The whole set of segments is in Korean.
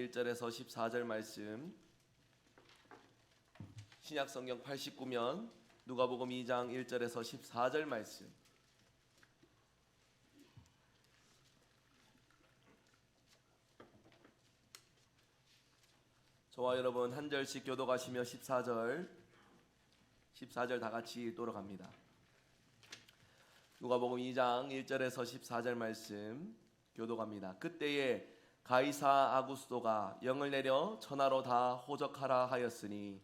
1절에서 14절 말씀, 신약성경 89면 누가복음 2장 1절에서 14절 말씀. 저와 여러분 한 절씩 교독하시며 14절 다 같이 읽도록 합니다. 누가복음 2장 1절에서 14절 말씀 교독합니다. 그때에 가이사 아구스도가 영을 내려 천하로 다 호적하라 하였으니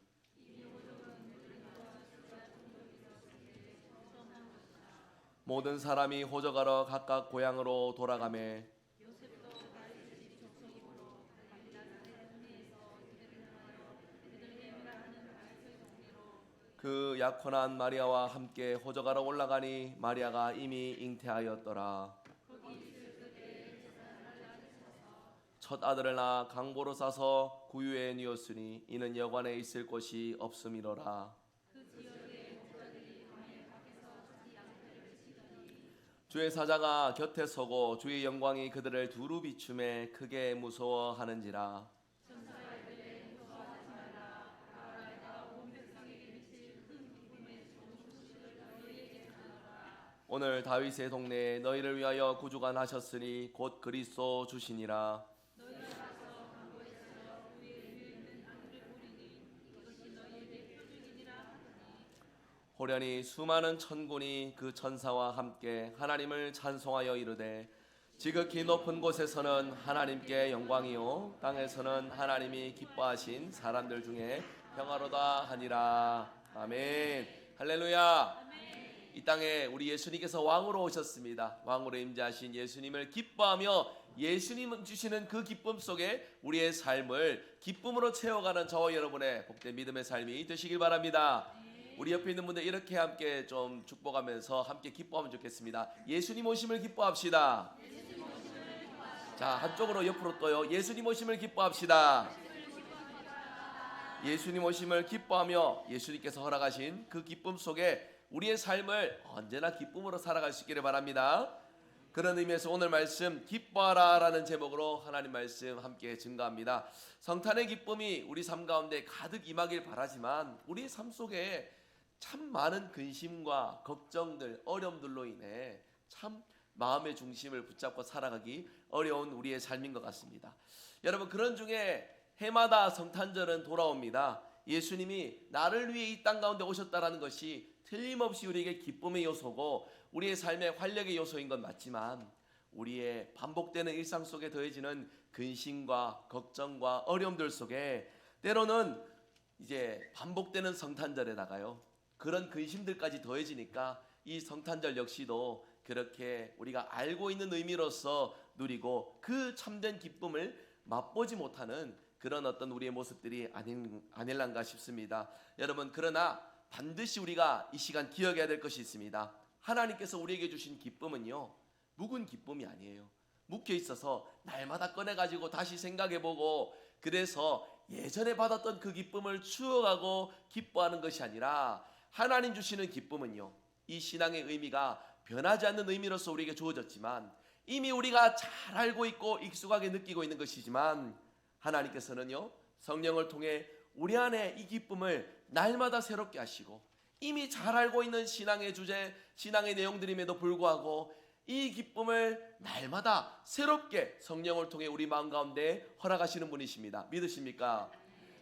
모든 사람이 호적하러 각각 고향으로 돌아가매 그 약혼한 마리아와 함께 호적하러 올라가니 마리아가 이미 잉태하였더라. 첫 아들을 낳아 강보로 싸서 구유에 뉘었으니 이는 여관에 있을 곳이 없음이로라. 주의 사자가 곁에 서고 주의 영광이 그들을 두루 비추매 크게 무서워하는지라. 오늘 다윗의 동네에 너희를 위하여 구주가 나셨으니 곧 그리스도 주시니라. 호련히 수많은 천군이 그 천사와 함께 하나님을 찬송하여 이르되 지극히 높은 곳에서는 하나님께 영광이요 땅에서는 하나님이 기뻐하신 사람들 중에 평화로다 하니라. 아멘. 할렐루야. 이 땅에 우리 예수님께서 왕으로 오셨습니다. 왕으로 임재하신 예수님을 기뻐하며 예수님 주시는 그 기쁨 속에 우리의 삶을 기쁨으로 채워가는 저와 여러분의 복된 믿음의 삶이 되시길 바랍니다. 우리 옆에 있는 분들 이렇게 함께 좀 축복하면서 함께 기뻐하면 좋겠습니다. 예수님 오심을 기뻐합시다. 자, 한쪽으로 옆으로 또요. 예수님 오심을 기뻐합시다. 예수님 오심을 기뻐하며 예수님께서 허락하신 그 기쁨 속에 우리의 삶을 언제나 기쁨으로 살아갈 수 있기를 바랍니다. 그런 의미에서 오늘 말씀 기뻐하라 라는 제목으로 하나님 말씀 함께 증거합니다. 성탄의 기쁨이 우리 삶 가운데 가득 임하길 바라지만 우리의 삶 속에 참 많은 근심과 걱정들, 어려움들로 인해 참 마음의 중심을 붙잡고 살아가기 어려운 우리의 삶인 것 같습니다. 여러분, 그런 중에 해마다 성탄절은 돌아옵니다. 예수님이 나를 위해 이 땅 가운데 오셨다라는 것이 틀림없이 우리에게 기쁨의 요소고 우리의 삶의 활력의 요소인 건 맞지만 우리의 반복되는 일상 속에 더해지는 근심과 걱정과 어려움들 속에 때로는 이제 반복되는 성탄절에다가요 그런 근심들까지 더해지니까 이 성탄절 역시도 그렇게 우리가 알고 있는 의미로서 누리고 그 참된 기쁨을 맛보지 못하는 그런 어떤 우리의 모습들이 아닐란가 싶습니다. 여러분, 그러나 반드시 우리가 이 시간 기억해야 될 것이 있습니다. 하나님께서 우리에게 주신 기쁨은요 묵은 기쁨이 아니에요. 묵혀 있어서 날마다 꺼내가지고 다시 생각해보고 그래서 예전에 받았던 그 기쁨을 추억하고 기뻐하는 것이 아니라 하나님 주시는 기쁨은요 이 신앙의 의미가 변하지 않는 의미로서 우리에게 주어졌지만 이미 우리가 잘 알고 있고 익숙하게 느끼고 있는 것이지만 하나님께서는요 성령을 통해 우리 안에 이 기쁨을 날마다 새롭게 하시고 이미 잘 알고 있는 신앙의 주제, 신앙의 내용들임에도 불구하고 이 기쁨을 날마다 새롭게 성령을 통해 우리 마음 가운데 허락하시는 분이십니다. 믿으십니까?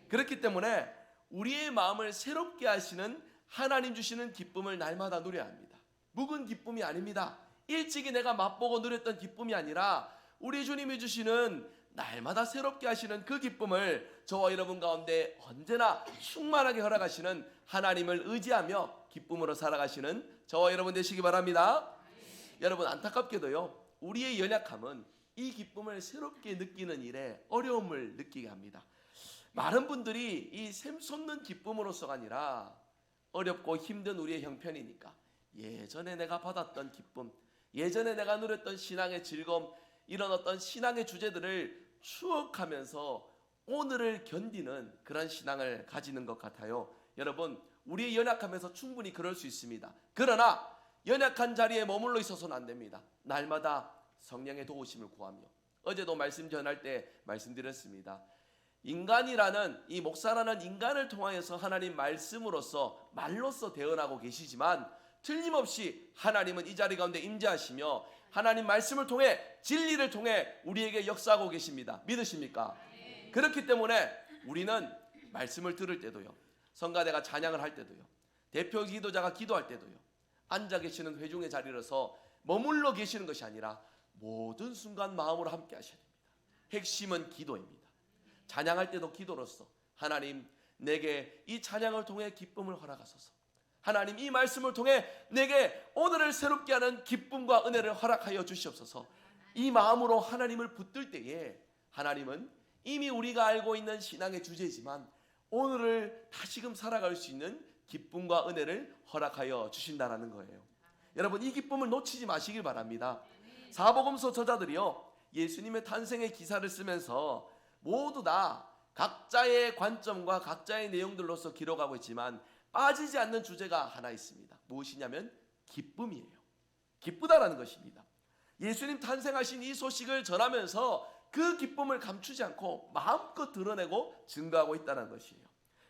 그렇기 때문에 우리의 마음을 새롭게 하시는 하나님 주시는 기쁨을 날마다 누려야 합니다. 묵은 기쁨이 아닙니다. 일찍이 내가 맛보고 누렸던 기쁨이 아니라 우리 주님이 주시는 날마다 새롭게 하시는 그 기쁨을 저와 여러분 가운데 언제나 충만하게 허락하시는 하나님을 의지하며 기쁨으로 살아가시는 저와 여러분 되시기 바랍니다. 여러분, 안타깝게도요 우리의 연약함은 이 기쁨을 새롭게 느끼는 일에 어려움을 느끼게 합니다. 많은 분들이 이 샘솟는 기쁨으로서가 아니라 어렵고 힘든 우리의 형편이니까 예전에 내가 받았던 기쁨, 예전에 내가 누렸던 신앙의 즐거움, 이런 어떤 신앙의 주제들을 추억하면서 오늘을 견디는 그런 신앙을 가지는 것 같아요. 여러분, 우리의 연약함에서 충분히 그럴 수 있습니다. 그러나 연약한 자리에 머물러 있어서는 안 됩니다. 날마다 성령의 도우심을 구하며 어제도 말씀 전할 때 말씀드렸습니다. 인간이라는 이 목사라는 인간을 통하여서 하나님 말씀으로서 말로써 대언하고 계시지만 틀림없이 하나님은 이 자리 가운데 임재하시며 하나님 말씀을 통해 진리를 통해 우리에게 역사하고 계십니다. 믿으십니까? 그렇기 때문에 우리는 말씀을 들을 때도요, 성가대가 찬양을 할 때도요, 대표 기도자가 기도할 때도요, 앉아 계시는 회중의 자리로서 머물러 계시는 것이 아니라 모든 순간 마음으로 함께 하셔야 됩니다. 핵심은 기도입니다. 찬양할 때도 기도로서 하나님, 내게 이 찬양을 통해 기쁨을 허락하소서. 하나님, 이 말씀을 통해 내게 오늘을 새롭게 하는 기쁨과 은혜를 허락하여 주시옵소서. 이 마음으로 하나님을 붙들 때에 하나님은 이미 우리가 알고 있는 신앙의 주제지만 오늘을 다시금 살아갈 수 있는 기쁨과 은혜를 허락하여 주신다는 거예요. 여러분, 이 기쁨을 놓치지 마시길 바랍니다. 사복음서 저자들이요, 예수님의 탄생의 기사를 쓰면서 모두 다 각자의 관점과 각자의 내용들로서 기록하고 있지만 빠지지 않는 주제가 하나 있습니다. 무엇이냐면 기쁨이에요. 기쁘다라는 것입니다. 예수님 탄생하신 이 소식을 전하면서 그 기쁨을 감추지 않고 마음껏 드러내고 증거하고 있다는 것이에요.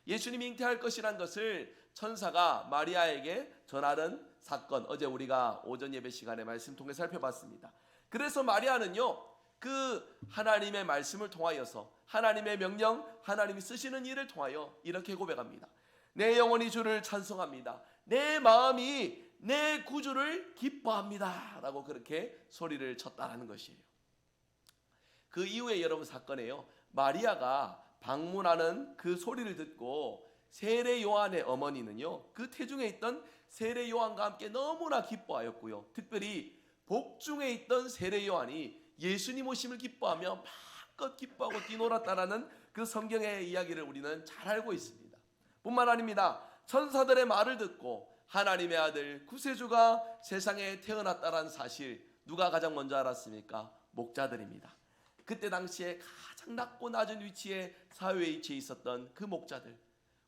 예수님이 잉태할 것이란 것을 천사가 마리아에게 전하는 사건, 어제 우리가 오전 예배 시간에 말씀 통해 살펴봤습니다. 그래서 마리아는요, 그 하나님의 말씀을 통하여서 하나님의 명령, 하나님이 쓰시는 일을 통하여 이렇게 고백합니다. 내 영혼이 주를 찬송합니다. 내 마음이 내 구주를 기뻐합니다. 라고 그렇게 소리를 쳤다는 것이에요. 그 이후에 여러분 사건에요, 마리아가 방문하는 그 소리를 듣고 세례 요한의 어머니는요, 그 태중에 있던 세례 요한과 함께 너무나 기뻐하였고요, 특별히 복중에 있던 세례 요한이 예수님 오심을 기뻐하며 마음껏 기뻐하고 뛰놀았다라는 그 성경의 이야기를 우리는 잘 알고 있습니다. 뿐만 아닙니다. 천사들의 말을 듣고 하나님의 아들 구세주가 세상에 태어났다라는 사실 누가 가장 먼저 알았습니까? 목자들입니다. 그때 당시에 가장 낮고 낮은 위치에 사회 위치에 있었던 그 목자들,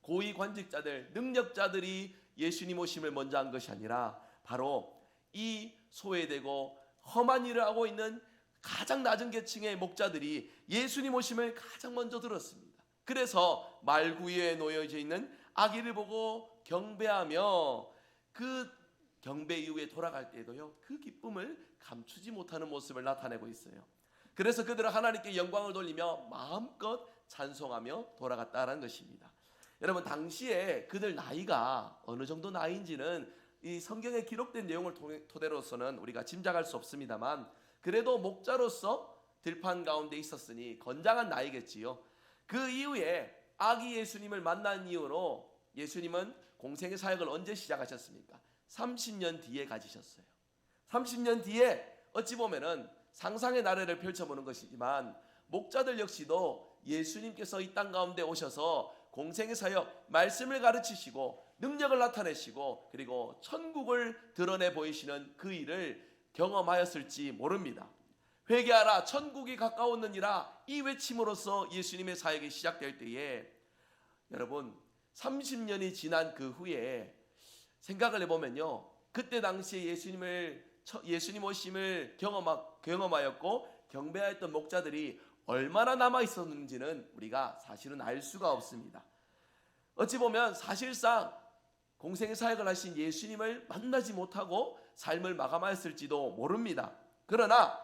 고위 관직자들, 능력자들이 예수님 오심을 먼저 한 것이 아니라 바로 이 소외되고 험한 일을 하고 있는 가장 낮은 계층의 목자들이 예수님 오심을 가장 먼저 들었습니다. 그래서 말구유에 놓여져 있는 아기를 보고 경배하며 그 경배 이후에 돌아갈 때도요, 그 기쁨을 감추지 못하는 모습을 나타내고 있어요. 그래서 그들은 하나님께 영광을 돌리며 마음껏 찬송하며 돌아갔다는 것입니다. 여러분, 당시에 그들 나이가 어느 정도 나이인지는 이 성경에 기록된 내용을 토대로서는 우리가 짐작할 수 없습니다만, 그래도 목자로서 들판 가운데 있었으니 건장한 나이겠지요. 그 이후에 아기 예수님을 만난 이후로 예수님은 공생의 사역을 언제 시작하셨습니까? 30년 뒤에 가지셨어요. 30년 뒤에 어찌 보면은 상상의 나래를 펼쳐보는 것이지만 목자들 역시도 예수님께서 이 땅 가운데 오셔서 공생의 사역, 말씀을 가르치시고 능력을 나타내시고 그리고 천국을 드러내 보이시는 그 일을 경험하였을지 모릅니다. 회개하라, 천국이 가까웠느니라, 이 외침으로써 예수님의 사역이 시작될 때에 여러분 30년이 지난 그 후에 생각을 해보면요, 그때 당시에 예수님 오심을 경험하였고 경배하였던 목자들이 얼마나 남아 있었는지는 우리가 사실은 알 수가 없습니다. 어찌 보면 사실상 공생의 사역을 하신 예수님을 만나지 못하고 삶을 마감하였을지도 모릅니다. 그러나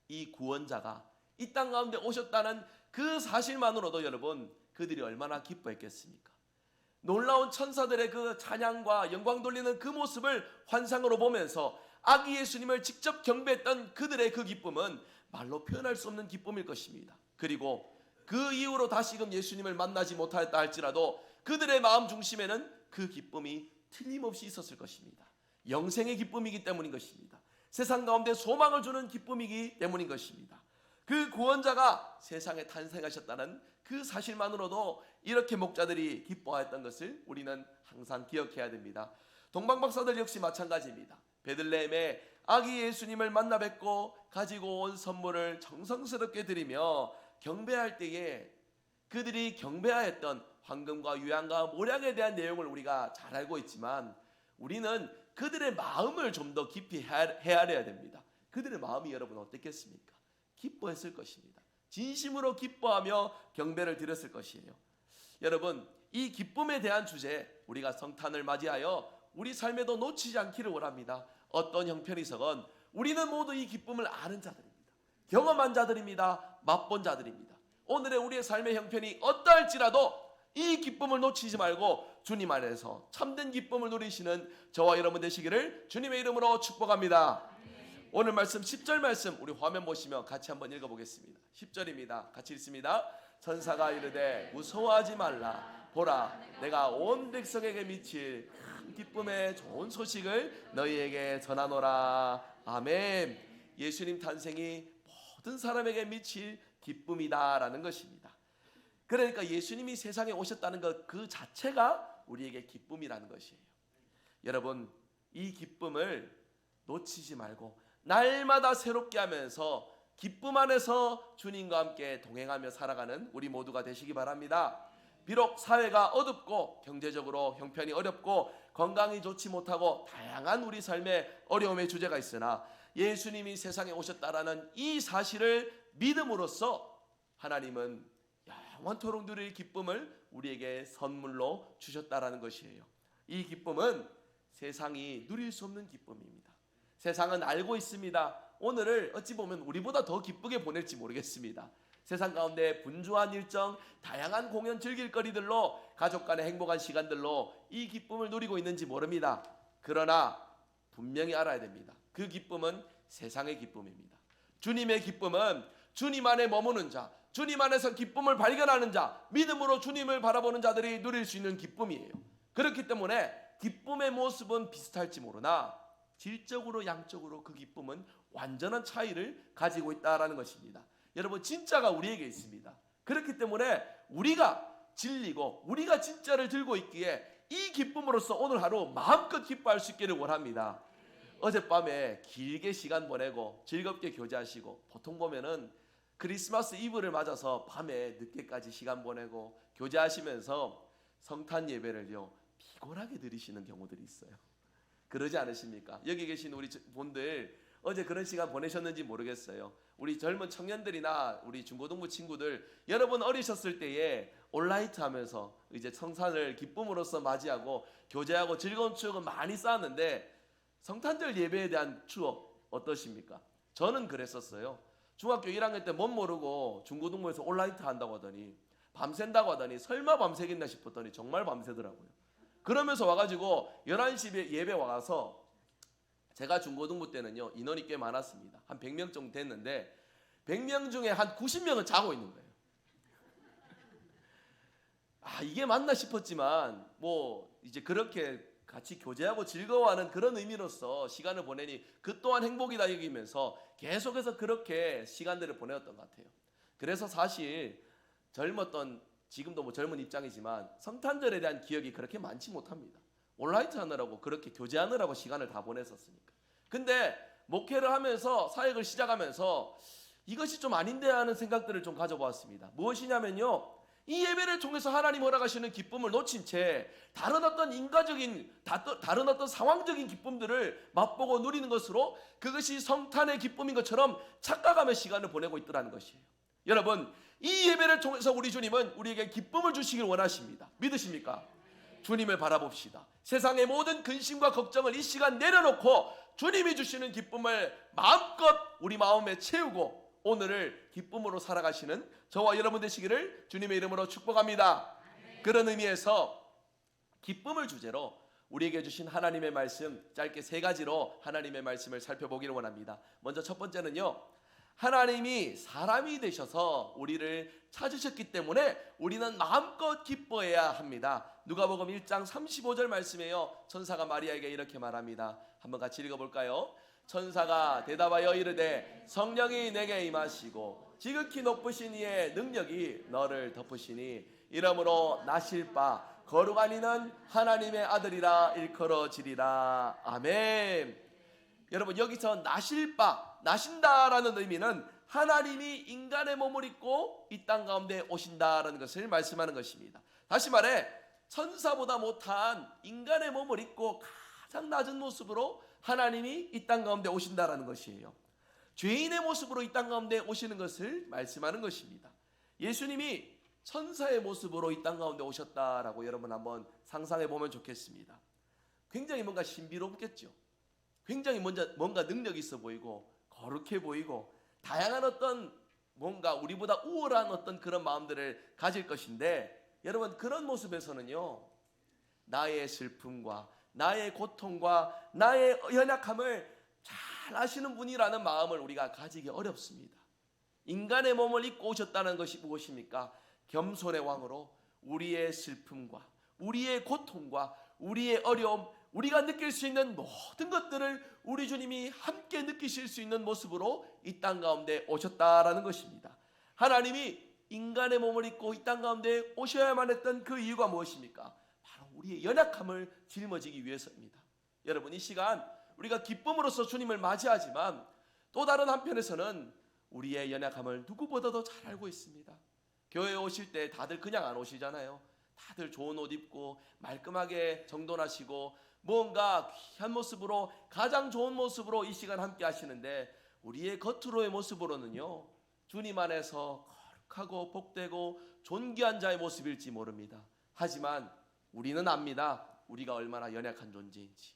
이 구원자가 이 땅 가운데 오셨다는 그 사실만으로도 여러분, 그들이 얼마나 기뻐했겠습니까? 놀라운 천사들의 그 찬양과 영광 돌리는 그 모습을 환상으로 보면서 아기 예수님을 직접 경배했던 그들의 그 기쁨은 말로 표현할 수 없는 기쁨일 것입니다. 그리고 그 이후로 다시금 예수님을 만나지 못하였다 할지라도 그들의 마음 중심에는 그 기쁨이 틀림없이 있었을 것입니다. 영생의 기쁨이기 때문인 것입니다. 세상 가운데 소망을 주는 기쁨이기 때문인 것입니다. 그 구원자가 세상에 탄생하셨다는 그 사실만으로도 이렇게 목자들이 기뻐하였던 것을 우리는 항상 기억해야 됩니다. 동방박사들 역시 마찬가지입니다. 베들레헴에 아기 예수님을 만나 뵙고 가지고 온 선물을 정성스럽게 드리며 경배할 때에 그들이 경배하였던 황금과 유향과 모략에 대한 내용을 우리가 잘 알고 있지만 우리는 그들의 마음을 좀 더 깊이 헤아려야 됩니다. 그들의 마음이 여러분 어땠겠습니까? 기뻐했을 것입니다. 진심으로 기뻐하며 경배를 드렸을 것이에요. 여러분, 이 기쁨에 대한 주제, 우리가 성탄을 맞이하여 우리 삶에도 놓치지 않기를 원합니다. 어떤 형편이서건 우리는 모두 이 기쁨을 아는 자들입니다. 경험한 자들입니다. 맛본 자들입니다. 오늘의 우리의 삶의 형편이 어떠할지라도 이 기쁨을 놓치지 말고 주님 안에서 참된 기쁨을 누리시는 저와 여러분 되시기를 주님의 이름으로 축복합니다. 오늘 말씀 10절 말씀 우리 화면 보시면 같이 한번 읽어보겠습니다. 10절입니다. 같이 읽습니다. 천사가 이르되 무서워하지 말라. 보라, 내가 온 백성에게 미칠 큰 기쁨의 좋은 소식을 너희에게 전하노라. 아멘. 예수님 탄생이 모든 사람에게 미칠 기쁨이다라는 것입니다. 그러니까 예수님이 세상에 오셨다는 것 그 자체가 우리에게 기쁨이라는 것이에요. 여러분, 이 기쁨을 놓치지 말고 날마다 새롭게 하면서 기쁨 안에서 주님과 함께 동행하며 살아가는 우리 모두가 되시기 바랍니다. 비록 사회가 어둡고 경제적으로 형편이 어렵고 건강이 좋지 못하고 다양한 우리 삶의 어려움의 주제가 있으나 예수님이 세상에 오셨다라는 이 사실을 믿음으로써 하나님은 영원토록 누릴 기쁨을 우리에게 선물로 주셨다라는 것이에요. 이 기쁨은 세상이 누릴 수 없는 기쁨입니다. 세상은 알고 있습니다. 오늘을 어찌 보면 우리보다 더 기쁘게 보낼지 모르겠습니다. 세상 가운데 분주한 일정, 다양한 공연 즐길 거리들로 가족 간의 행복한 시간들로 이 기쁨을 누리고 있는지 모릅니다. 그러나 분명히 알아야 됩니다. 그 기쁨은 세상의 기쁨입니다. 주님의 기쁨은 주님 안에 머무는 자, 주님 안에서 기쁨을 발견하는 자, 믿음으로 주님을 바라보는 자들이 누릴 수 있는 기쁨이에요. 그렇기 때문에 기쁨의 모습은 비슷할지 모르나 질적으로 양적으로 그 기쁨은 완전한 차이를 가지고 있다라는 것입니다. 여러분, 진짜가 우리에게 있습니다. 그렇기 때문에 우리가 진리고 우리가 진짜를 들고 있기에 이 기쁨으로써 오늘 하루 마음껏 기뻐할 수 있기를 원합니다. 어젯밤에 길게 시간 보내고 즐겁게 교제하시고, 보통 보면은 크리스마스 이브를 맞아서 밤에 늦게까지 시간 보내고 교제하시면서 성탄 예배를요 피곤하게 드리시는 경우들이 있어요. 그러지 않으십니까? 여기 계신 우리 분들 어제 그런 시간 보내셨는지 모르겠어요. 우리 젊은 청년들이나 우리 중고등부 친구들, 여러분 어리셨을 때에 온라이트 하면서 이제 성탄을 기쁨으로써 맞이하고 교제하고 즐거운 추억은 많이 쌓았는데 성탄절 예배에 대한 추억 어떠십니까? 저는 그랬었어요. 중학교 1학년 때 못 모르고 중고등부에서 온라이트 한다고 하더니 밤샌다고 하더니 설마 밤새겠나 싶었더니 정말 밤새더라고요. 그러면서 와가지고 11시 예배 와서, 제가 중고등부 때는요 인원이 꽤 많았습니다. 한 100명 정도 됐는데 100명 중에 한 90명은 자고 있는 거예요. 이게 맞나 싶었지만 뭐 이제 그렇게 같이 교제하고 즐거워하는 그런 의미로서 시간을 보내니 그 또한 행복이다 여기면서 계속해서 그렇게 시간들을 보내었던 것 같아요. 그래서 사실 젊었던, 지금도 뭐 젊은 입장이지만 성탄절에 대한 기억이 그렇게 많지 못합니다. 온라이트 하느라고 그렇게 교제하느라고 시간을 다 보냈었으니까. 근데 목회를 하면서 사역을 시작하면서 이것이 좀 아닌데 하는 생각들을 좀 가져보았습니다. 무엇이냐면요, 이 예배를 통해서 하나님 허락하시는 기쁨을 놓친 채 다른 어떤 인과적인, 다른 어떤 상황적인 기쁨들을 맛보고 누리는 것으로 그것이 성탄의 기쁨인 것처럼 착각하며 시간을 보내고 있더라는 것이에요. 여러분, 이 예배를 통해서 우리 주님은 우리에게 기쁨을 주시길 원하십니다. 믿으십니까? 주님을 바라봅시다. 세상의 모든 근심과 걱정을 이 시간 내려놓고 주님이 주시는 기쁨을 마음껏 우리 마음에 채우고 오늘을 기쁨으로 살아가시는 저와 여러분 되시기를 주님의 이름으로 축복합니다. 그런 의미에서 기쁨을 주제로 우리에게 주신 하나님의 말씀, 짧게 3가지로 하나님의 말씀을 살펴보기를 원합니다. 먼저 첫 번째는요, 하나님이 사람이 되셔서 우리를 찾으셨기 때문에 우리는 마음껏 기뻐해야 합니다. 누가복음 1장 35절 말씀이에요. 천사가 마리아에게 이렇게 말합니다. 한번 같이 읽어볼까요? 천사가 대답하여 이르되 성령이 내게 임하시고 지극히 높으신 이의 능력이 너를 덮으시니 이러므로 나실 바 거룩한 이는 하나님의 아들이라 일컬어지리라. 아멘. 여러분, 여기서 나실 바, 나신다라는 의미는 하나님이 인간의 몸을 입고 이 땅 가운데 오신다라는 것을 말씀하는 것입니다. 다시 말해 천사보다 못한 인간의 몸을 입고 가장 낮은 모습으로 하나님이 이 땅 가운데 오신다라는 것이에요. 죄인의 모습으로 이 땅 가운데 오시는 것을 말씀하는 것입니다. 예수님이 천사의 모습으로 이 땅 가운데 오셨다라고 여러분 한번 상상해 보면 좋겠습니다. 굉장히 뭔가 신비롭겠죠. 굉장히 뭔가 능력이 있어 보이고 거룩해 보이고 다양한 어떤 뭔가 우리보다 우월한 어떤 그런 마음들을 가질 것인데, 여러분 그런 모습에서는요, 나의 슬픔과 나의 고통과 나의 연약함을 잘 아시는 분이라는 마음을 우리가 가지기 어렵습니다. 인간의 몸을 입고 오셨다는 것이 무엇입니까? 겸손의 왕으로 우리의 슬픔과 우리의 고통과 우리의 어려움, 우리가 느낄 수 있는 모든 것들을 우리 주님이 함께 느끼실 수 있는 모습으로 이 땅 가운데 오셨다라는 것입니다. 하나님이 인간의 몸을 입고 이 땅 가운데 오셔야만 했던 그 이유가 무엇입니까? 바로 우리의 연약함을 짊어지기 위해서입니다. 여러분, 이 시간 우리가 기쁨으로써 주님을 맞이하지만 또 다른 한편에서는 우리의 연약함을 누구보다도 잘 알고 있습니다. 교회에 오실 때 다들 그냥 안 오시잖아요. 다들 좋은 옷 입고 말끔하게 정돈하시고 뭔가 귀한 모습으로, 가장 좋은 모습으로 이 시간 함께 하시는데, 우리의 겉으로의 모습으로는요, 주님 안에서 거룩하고 복되고 존귀한 자의 모습일지 모릅니다. 하지만 우리는 압니다. 우리가 얼마나 연약한 존재인지,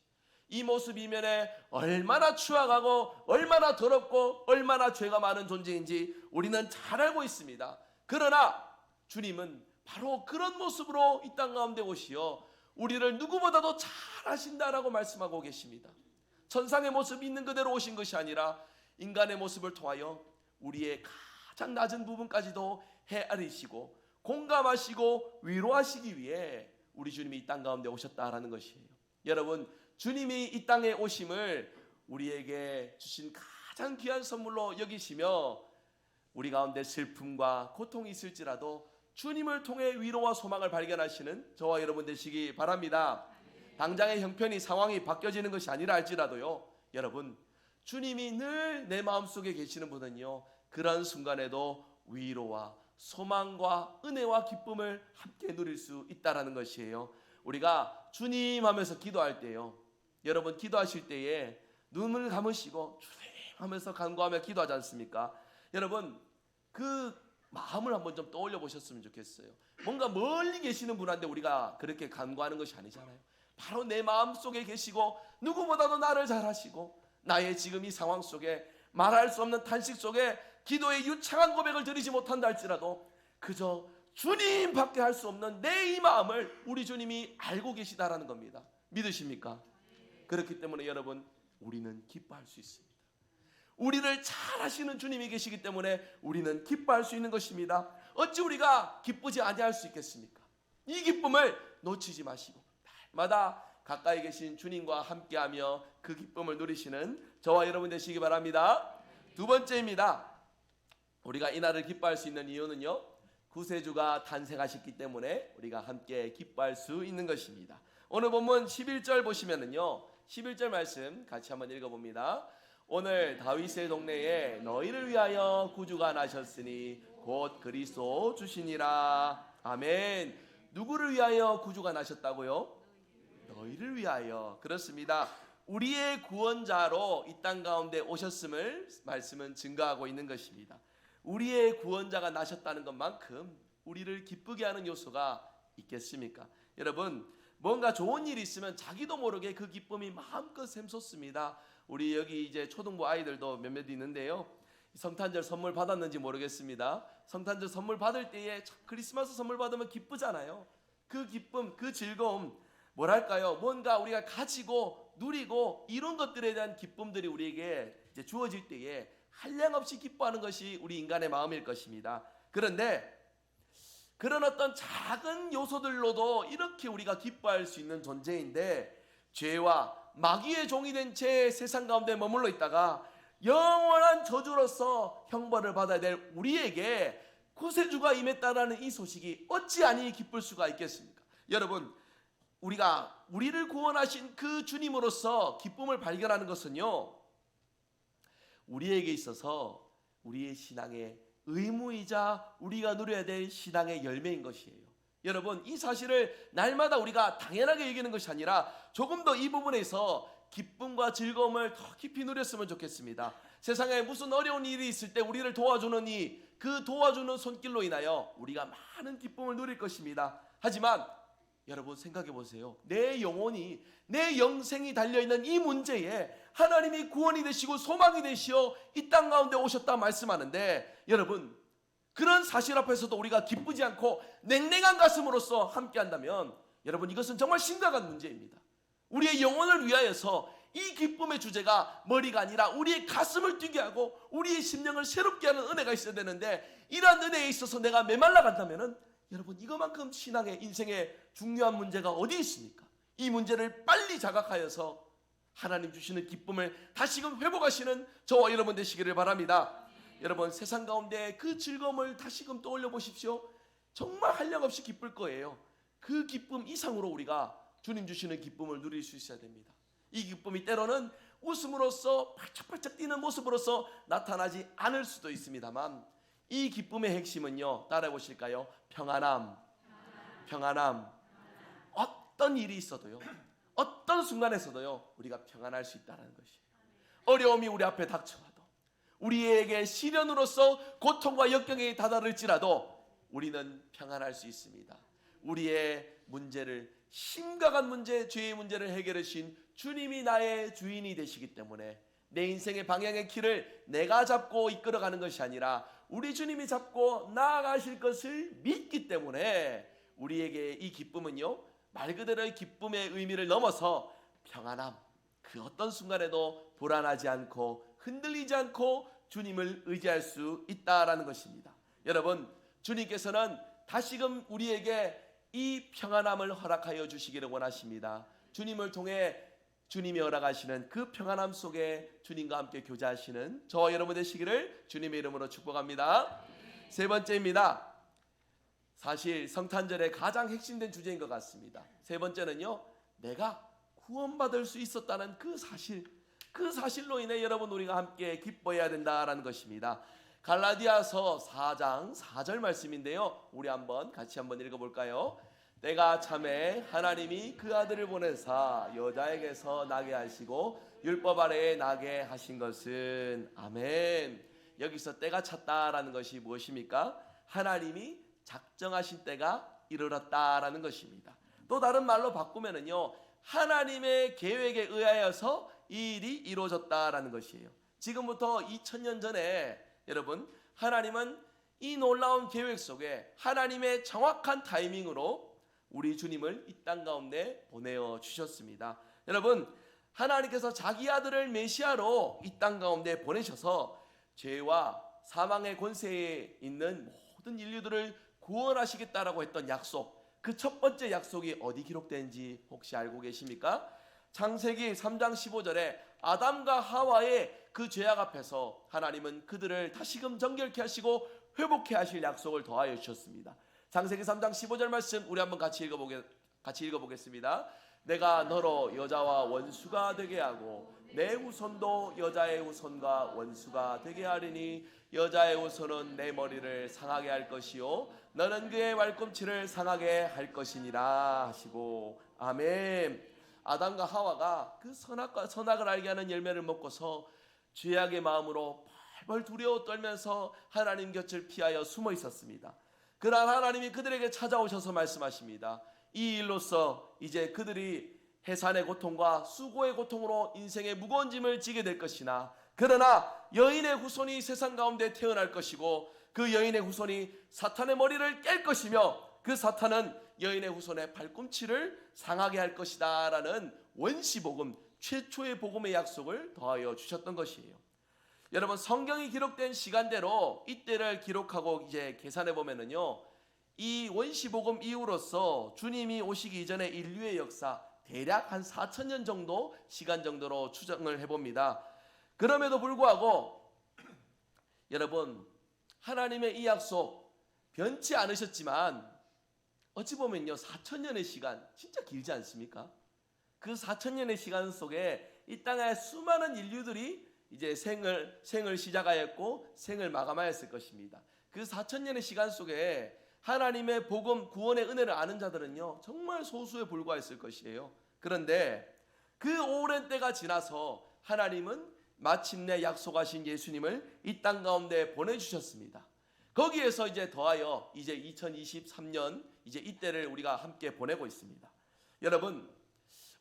이 모습 이면에 얼마나 추악하고 얼마나 더럽고 얼마나 죄가 많은 존재인지 우리는 잘 알고 있습니다. 그러나 주님은 바로 그런 모습으로 이 땅 가운데 오시어 우리를 누구보다도 잘 아신다라고 말씀하고 계십니다. 천상의 모습이 있는 그대로 오신 것이 아니라 인간의 모습을 통하여 우리의 가장 낮은 부분까지도 헤아리시고 공감하시고 위로하시기 위해 우리 주님이 이 땅 가운데 오셨다라는 것이에요. 여러분, 주님이 이 땅에 오심을 우리에게 주신 가장 귀한 선물로 여기시며, 우리 가운데 슬픔과 고통이 있을지라도 주님을 통해 위로와 소망을 발견하시는 저와 여러분 되시기 바랍니다. 당장의 형편이, 상황이 바뀌어지는 것이 아니라 할지라도요, 여러분, 주님이 늘 내 마음속에 계시는 분은요, 그런 순간에도 위로와 소망과 은혜와 기쁨을 함께 누릴 수 있다라는 것이에요. 우리가 주님 하면서 기도할 때요, 여러분 기도하실 때에 눈을 감으시고 주님 하면서 간구하며 기도하지 않습니까? 여러분, 그 마음을 한번 좀 떠올려 보셨으면 좋겠어요. 뭔가 멀리 계시는 분한테 우리가 그렇게 간구하는 것이 아니잖아요. 바로 내 마음 속에 계시고 누구보다도 나를 잘 아시고, 나의 지금 이 상황 속에 말할 수 없는 탄식 속에 기도의 유창한 고백을 드리지 못한다 할지라도 그저 주님밖에 할 수 없는 내 이 마음을 우리 주님이 알고 계시다라는 겁니다. 믿으십니까? 그렇기 때문에 여러분, 우리는 기뻐할 수 있습니다. 우리를 잘 아시는 주님이 계시기 때문에 우리는 기뻐할 수 있는 것입니다. 어찌 우리가 기쁘지 아니할 수 있겠습니까? 이 기쁨을 놓치지 마시고 날마다 가까이 계신 주님과 함께하며 그 기쁨을 누리시는 저와 여러분 되시기 바랍니다. 두 번째입니다. 우리가 이날을 기뻐할 수 있는 이유는요, 구세주가 탄생하셨기 때문에 우리가 함께 기뻐할 수 있는 것입니다. 오늘 본문 11절 보시면은요, 11절 말씀 같이 한번 읽어봅니다. 오늘 다윗의 동네에 너희를 위하여 구주가 나셨으니 곧 그리스도 주시니라. 아멘. 누구를 위하여 구주가 나셨다고요? 너희를 위하여. 그렇습니다. 우리의 구원자로 이 땅 가운데 오셨음을 말씀은 증거하고 있는 것입니다. 우리의 구원자가 나셨다는 것만큼 우리를 기쁘게 하는 요소가 있겠습니까? 여러분, 뭔가 좋은 일이 있으면 자기도 모르게 그 기쁨이 마음껏 샘솟습니다. 우리 여기 이제 초등부 아이들도 몇몇 있는데요, 성탄절 선물 받았는지 모르겠습니다. 성탄절 선물 받을 때에 크리스마스 선물 받으면 기쁘잖아요. 그 기쁨, 그 즐거움, 뭐랄까요, 뭔가 우리가 가지고 누리고 이런 것들에 대한 기쁨들이 우리에게 이제 주어질 때에 한량없이 기뻐하는 것이 우리 인간의 마음일 것입니다. 그런데 그런 어떤 작은 요소들로도 이렇게 우리가 기뻐할 수 있는 존재인데, 죄와 마귀의 종이 된 채 세상 가운데 머물러 있다가 영원한 저주로서 형벌을 받아야 될 우리에게 구세주가 임했다라는 이 소식이 어찌 아니 기쁠 수가 있겠습니까? 여러분, 우리가 우리를 구원하신 그 주님으로서 기쁨을 발견하는 것은요, 우리에게 있어서 우리의 신앙의 의무이자 우리가 누려야 될 신앙의 열매인 것이에요. 여러분, 이 사실을 날마다 우리가 당연하게 여기는 것이 아니라 조금 더 이 부분에서 기쁨과 즐거움을 더 깊이 누렸으면 좋겠습니다. 세상에 무슨 어려운 일이 있을 때 우리를 도와주는 그 도와주는 손길로 인하여 우리가 많은 기쁨을 누릴 것입니다. 하지만 여러분 생각해 보세요. 내 영혼이, 내 영생이 달려있는 이 문제에 하나님이 구원이 되시고 소망이 되시어 이 땅 가운데 오셨다 말씀하는데, 여러분 그런 사실 앞에서도 우리가 기쁘지 않고 냉랭한 가슴으로서 함께 한다면 여러분 이것은 정말 심각한 문제입니다. 우리의 영혼을 위하여서 이 기쁨의 주제가 머리가 아니라 우리의 가슴을 뛰게 하고 우리의 심령을 새롭게 하는 은혜가 있어야 되는데, 이러한 은혜에 있어서 내가 메말라 간다면 여러분 이거만큼 신앙의 인생의 중요한 문제가 어디 있습니까? 이 문제를 빨리 자각하여서 하나님 주시는 기쁨을 다시금 회복하시는 저와 여러분 되시기를 바랍니다. 여러분 세상 가운데 그 즐거움을 다시금 떠올려 보십시오. 정말 한량없이 기쁠 거예요. 그 기쁨 이상으로 우리가 주님 주시는 기쁨을 누릴 수 있어야 됩니다. 이 기쁨이 때로는 웃음으로써 팔짝팔짝 뛰는 모습으로서 나타나지 않을 수도 있습니다만, 이 기쁨의 핵심은요, 따라해 보실까요? 평안함. 어떤 일이 있어도요, 어떤 순간에서도요, 우리가 평안할 수 있다는 것이에요. 어려움이 우리 앞에 닥쳐와도, 우리에게 시련으로서 고통과 역경에 다다를지라도 우리는 평안할 수 있습니다. 우리의 문제를, 심각한 문제, 죄의 문제를 해결해 주신 주님이 나의 주인이 되시기 때문에 내 인생의 방향의 길을 내가 잡고 이끌어가는 것이 아니라 우리 주님이 잡고 나아가실 것을 믿기 때문에 우리에게 이 기쁨은요, 말 그대로의 기쁨의 의미를 넘어서 평안함, 그 어떤 순간에도 불안하지 않고 흔들리지 않고 주님을 의지할 수 있다라는 것입니다. 여러분 주님께서는 다시금 우리에게 이 평안함을 허락하여 주시기를 원하십니다. 주님을 통해 주님이 허락하시는 그 평안함 속에 주님과 함께 교제하시는 저와 여러분 되시기를 주님의 이름으로 축복합니다. 세 번째입니다. 사실 성탄절의 가장 핵심된 주제인 것 같습니다. 세 번째는요, 내가 구원받을 수 있었다는 그 사실로 인해 여러분 우리가 함께 기뻐해야 된다라는 것입니다. 갈라디아서 4장 4절 말씀인데요, 우리 같이 한번 읽어볼까요? 때가 참에 하나님이 그 아들을 보내사 여자에게서 나게 하시고 율법 아래에 나게 하신 것은, 아멘. 여기서 때가 찼다라는 것이 무엇입니까? 하나님이 작정하신 때가 이르렀다라는 것입니다. 또 다른 말로 바꾸면은요, 하나님의 계획에 의하여서 이 일이 이루어졌다라는 것이에요. 지금부터 2000년 전에 여러분, 하나님은 이 놀라운 계획 속에 하나님의 정확한 타이밍으로 우리 주님을 이 땅 가운데 보내어 주셨습니다. 여러분, 하나님께서 자기 아들을 메시아로 이 땅 가운데 보내셔서 죄와 사망의 권세에 있는 모든 인류들을 구원하시겠다라고 했던 약속, 그 첫 번째 약속이 어디 기록된지 혹시 알고 계십니까? 창세기 3장 15절에 아담과 하와의 그 죄악 앞에서 하나님은 그들을 다시금 정결케 하시고 회복케 하실 약속을 더하여 주셨습니다. 창세기 3장 15절 말씀 우리 한번 같이 읽어보겠습니다. 내가 너로 여자와 원수가 되게 하고 내 후손도 여자의 후손과 원수가 되게 하리니 여자의 후손은 내 머리를 상하게 할 것이요 너는 그의 발꿈치를 상하게 할 것이니라 하시고, 아멘. 아담과 하와가 그 선악을 알게 하는 열매를 먹고서 죄악의 마음으로 벌벌 두려워 떨면서 하나님 곁을 피하여 숨어 있었습니다. 그러나 하나님이 그들에게 찾아오셔서 말씀하십니다. 이 일로써 이제 그들이 해산의 고통과 수고의 고통으로 인생의 무거운 짐을 지게 될 것이나, 그러나 여인의 후손이 세상 가운데 태어날 것이고 그 여인의 후손이 사탄의 머리를 깰 것이며 그 사탄은 여인의 후손의 발꿈치를 상하게 할 것이다 라는 원시복음, 최초의 복음의 약속을 더하여 주셨던 것이에요. 여러분, 성경이 기록된 시간대로 이때를 기록하고 이제 계산해 보면은요, 이 원시복음 이후로서 주님이 오시기 이전의 인류의 역사 대략 한 4000년 정도 시간 정도로 추정을 해봅니다. 그럼에도 불구하고 여러분, 하나님의 이 약속 변치 않으셨지만 어찌 보면요, 4000년의 시간 진짜 길지 않습니까? 그 4000년의 시간 속에 이 땅에 수많은 인류들이 이제 생을 시작하였고 생을 마감하였을 것입니다. 그 4000년의 시간 속에 하나님의 복음, 구원의 은혜를 아는 자들은요 정말 소수에 불과했을 것이에요. 그런데 그 오랜 때가 지나서 하나님은 마침내 약속하신 예수님을 이 땅 가운데 보내주셨습니다. 거기에서 이제 더하여 이제 2023년 이제 이때를 우리가 함께 보내고 있습니다. 여러분,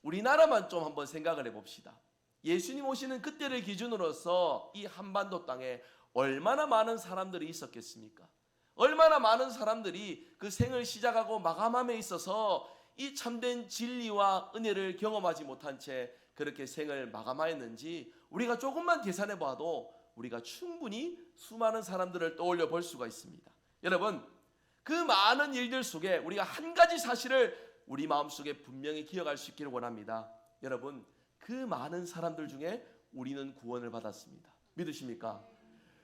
우리나라만 좀 한번 생각을 해봅시다. 예수님 오시는 그때를 기준으로서 이 한반도 땅에 얼마나 많은 사람들이 있었겠습니까? 얼마나 많은 사람들이 그 생을 시작하고 마감함에 있어서 이 참된 진리와 은혜를 경험하지 못한 채 그렇게 생을 마감하였는지 우리가 조금만 계산해 봐도 우리가 충분히 수많은 사람들을 떠올려 볼 수가 있습니다. 여러분, 그 많은 일들 속에 우리가 한 가지 사실을 우리 마음속에 분명히 기억할 수 있기를 원합니다. 여러분, 그 많은 사람들 중에 우리는 구원을 받았습니다. 믿으십니까?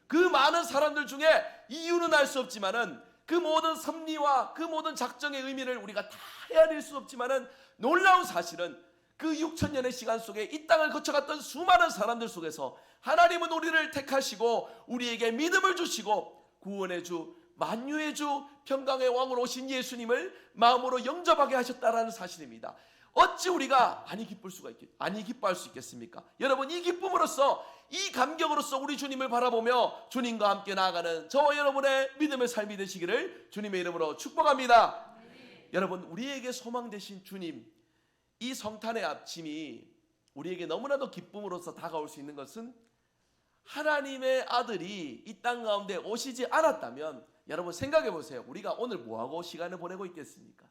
그 많은 사람들 중에 이유는 알 수 없지만은 그 모든 섭리와 그 모든 작정의 의미를 우리가 다 헤아릴 수 없지만은 놀라운 사실은 그 6천년의 시간 속에 이 땅을 거쳐갔던 수많은 사람들 속에서 하나님은 우리를 택하시고 우리에게 믿음을 주시고 구원의 주, 만유의 주, 평강의 왕으로 오신 예수님을 마음으로 영접하게 하셨다라는 사실입니다. 어찌 우리가 아니 기뻐할 수 있겠습니까? 여러분, 이 기쁨으로써, 이 감격으로써 우리 주님을 바라보며 주님과 함께 나아가는 저와 여러분의 믿음의 삶이 되시기를 주님의 이름으로 축복합니다. 여러분, 우리에게 소망 되신 주님, 이 성탄의 아침이 우리에게 너무나도 기쁨으로써 다가올 수 있는 것은 하나님의 아들이 이 땅 가운데 오시지 않았다면, 여러분 생각해 보세요. 우리가 오늘 뭐하고 시간을 보내고 있겠습니까?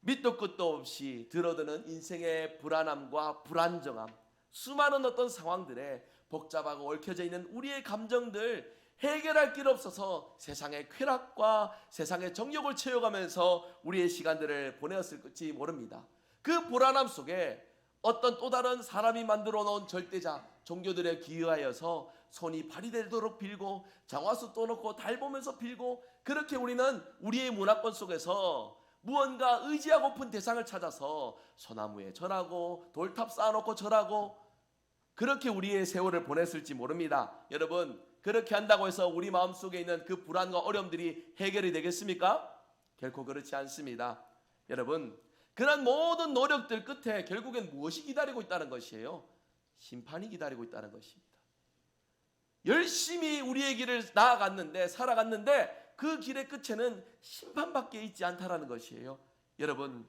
밑도 끝도 없이 들어드는 인생의 불안함과 불안정함, 수많은 어떤 상황들에 복잡하고 얽혀져 있는 우리의 감정들 해결할 길 없어서 세상의 쾌락과 세상의 정욕을 채워가면서 우리의 시간들을 보내었을지 모릅니다. 그 불안함 속에 어떤 또 다른 사람이 만들어 놓은 절대자 종교들에 기여하여서 손이 발이 되도록 빌고 장화수 떠놓고 달 보면서 빌고, 그렇게 우리는 우리의 문화권 속에서 무언가 의지하고픈 대상을 찾아서 소나무에 절하고 돌탑 쌓아놓고 절하고, 그렇게 우리의 세월을 보냈을지 모릅니다. 여러분, 그렇게 한다고 해서 우리 마음속에 있는 그 불안과 어려움들이 해결이 되겠습니까? 결코 그렇지 않습니다. 여러분, 그런 모든 노력들 끝에 결국엔 무엇이 기다리고 있다는 것이에요? 심판이 기다리고 있다는 것입니다. 열심히 우리의 길을 나아갔는데, 살아갔는데 그 길의 끝에는 심판밖에 있지 않다라는 것이에요. 여러분,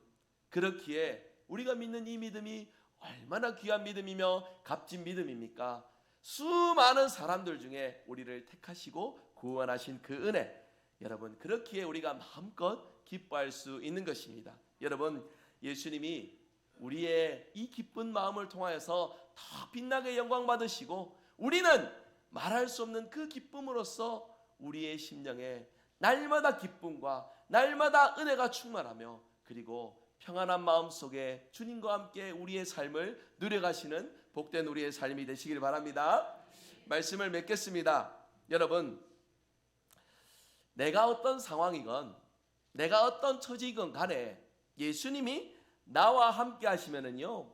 그렇기에 우리가 믿는 이 믿음이 얼마나 귀한 믿음이며 값진 믿음입니까? 수많은 사람들 중에 우리를 택하시고 구원하신 그 은혜, 여러분, 그렇기에 우리가 마음껏 기뻐할 수 있는 것입니다. 여러분, 예수님이 우리의 이 기쁜 마음을 통하여서 더 빛나게 영광 받으시고, 우리는 말할 수 없는 그 기쁨으로써 우리의 심령에 날마다 기쁨과 날마다 은혜가 충만하며, 그리고 평안한 마음 속에 주님과 함께 우리의 삶을 누려가시는 복된 우리의 삶이 되시길 바랍니다. 말씀을 맺겠습니다. 여러분, 내가 어떤 상황이건 내가 어떤 처지이건 간에 예수님이 나와 함께 하시면은요,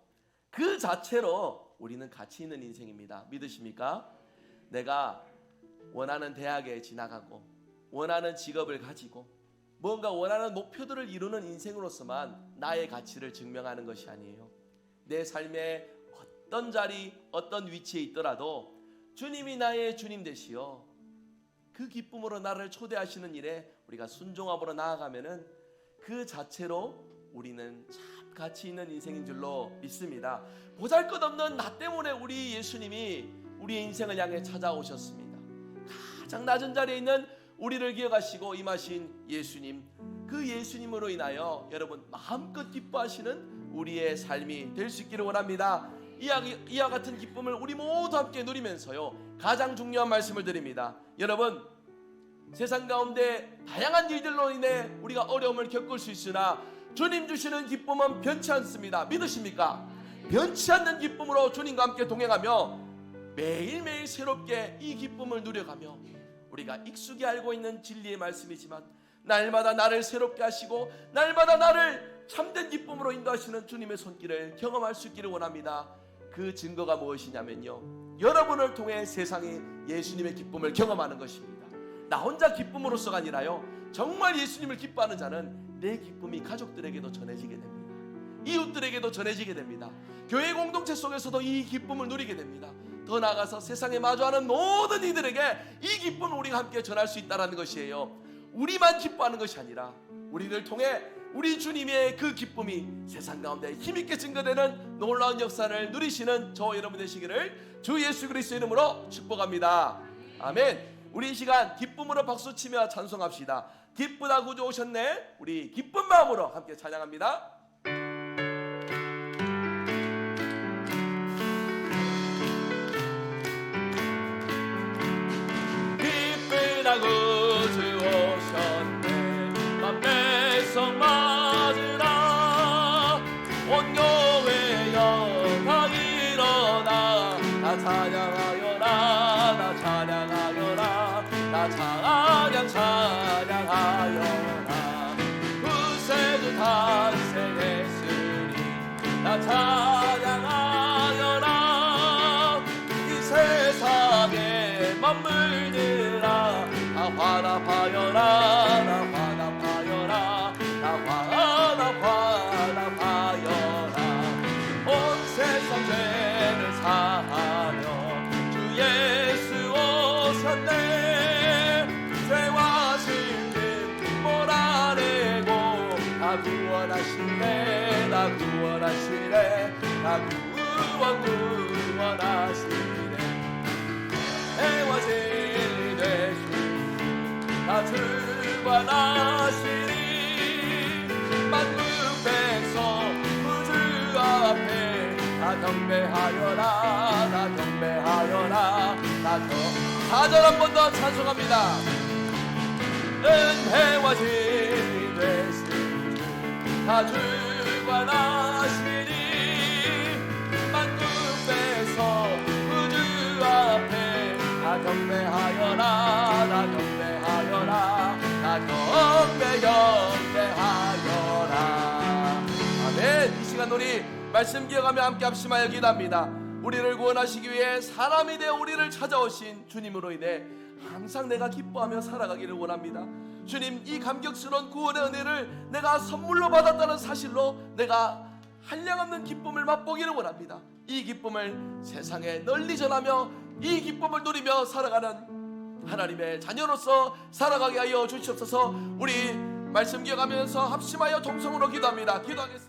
그 자체로 우리는 가치 있는 인생입니다. 믿으십니까? 내가 원하는 대학에 진학하고 원하는 직업을 가지고 뭔가 원하는 목표들을 이루는 인생으로서만 나의 가치를 증명하는 것이 아니에요. 내 삶의 어떤 자리, 어떤 위치에 있더라도 주님이 나의 주님 되시어 그 기쁨으로 나를 초대하시는 일에 우리가 순종함으로 나아가면은 그 자체로 우리는 참 가치 있는 인생인 줄로 믿습니다. 보잘것없는 나 때문에 우리 예수님이 우리의 인생을 향해 찾아오셨습니다. 가장 낮은 자리에 있는 우리를 기억하시고 임하신 예수님, 그 예수님으로 인하여 여러분 마음껏 기뻐하시는 우리의 삶이 될 수 있기를 원합니다. 이와 같은 기쁨을 우리 모두 함께 누리면서요, 가장 중요한 말씀을 드립니다. 여러분, 세상 가운데 다양한 일들로 인해 우리가 어려움을 겪을 수 있으나 주님 주시는 기쁨은 변치 않습니다. 믿으십니까? 변치 않는 기쁨으로 주님과 함께 동행하며 매일매일 새롭게 이 기쁨을 누려가며, 우리가 익숙히 알고 있는 진리의 말씀이지만 날마다 나를 새롭게 하시고 날마다 나를 참된 기쁨으로 인도하시는 주님의 손길을 경험할 수 있기를 원합니다. 그 증거가 무엇이냐면요, 여러분을 통해 세상이 예수님의 기쁨을 경험하는 것입니다. 나 혼자 기쁨으로서가 아니라요, 정말 예수님을 기뻐하는 자는 내 기쁨이 가족들에게도 전해지게 됩니다. 이웃들에게도 전해지게 됩니다. 교회 공동체 속에서도 이 기쁨을 누리게 됩니다. 더 나아가서 세상에 마주하는 모든 이들에게 이 기쁨을 우리가 함께 전할 수 있다는 것이에요. 우리만 기뻐하는 것이 아니라 우리를 통해 우리 주님의 그 기쁨이 세상 가운데 힘있게 증거되는 놀라운 역사를 누리시는 저와 여러분 되시기를 주 예수 그리스도 이름으로 축복합니다. 아멘. 우리 이 시간 기쁨으로 박수치며 찬송합시다. 기쁘다 구주 오셨네. 우리 기쁜 마음으로 함께 찬양합니다. 기쁘다 구주 오셨네. 맘에서 맞으라. 온 교회 영광 일어나. 나 찬양하여라. 나 찬양하여라. 나 찬양하여라. 구세주 탄생했으니 나 찬양하여라. 이 세상에 만물들아 다 화답하여라. 나 화답하여라. 나 화답하여라. 온 세상 죄를 사하며 주 예수 오셨네. 죄와 실금 몰아내고 나 구원하시네. 나 구원하시네. 나 구원하시네. 해와 진리 되시니 나 주관하시니 만국 백성 구주 앞에 나 경배하여라. 나 경배하여라. 나 4절 한 번 더 찬송합니다. 은혜와 진리 되시니 다 주관하시니 만국 백성 구주 앞에 나 경배하여라. 나 경배하여라. 나 경배하여라. 아멘. 이 시간 우리 말씀 기억하며 함께 합심하여 기도합니다. 우리를 구원하시기 위해 사람이 되어 우리를 찾아오신 주님으로 인해 항상 내가 기뻐하며 살아가기를 원합니다. 주님, 이 감격스러운 구원의 은혜를 내가 선물로 받았다는 사실로 내가 한량없는 기쁨을 맛보기를 원합니다. 이 기쁨을 세상에 널리 전하며 이 기쁨을 누리며 살아가는 하나님의 자녀로서 살아가게 하여 주시옵소서. 우리 말씀 기억하면서 합심하여 동성으로 기도합니다. 기도하겠습니다.